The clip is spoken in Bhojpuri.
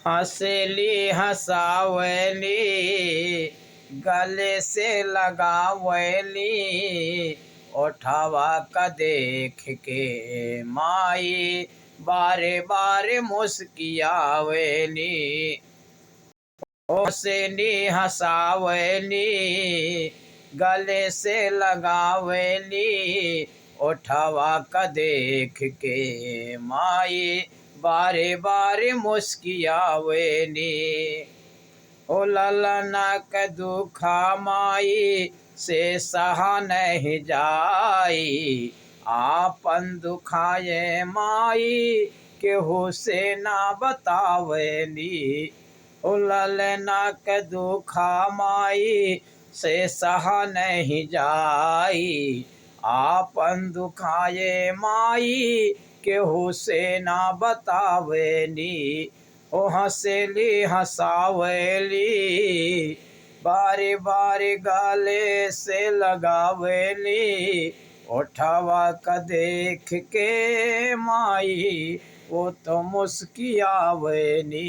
हंसली हंसावली गले से लगावली ओठवा का देख के माई बारे बारे मुस्कियावली। हंसली हंसावली गले से लगावली ओठवा का देख के माई बारे बारे मुस्कियावली। ओ ललना के दुखा माई से सहा नहीं जाई आपन दुखाए माई केहू से ना बतावली। ओ ललना के दुखा माई से सहा नहीं जाई आपन दुखाए माई केहू से ना बतावली। ओ हंसली हंसावली बारी बारी गाले से लगावली ओठवा का देख के माई वो तो मुस्कियावली।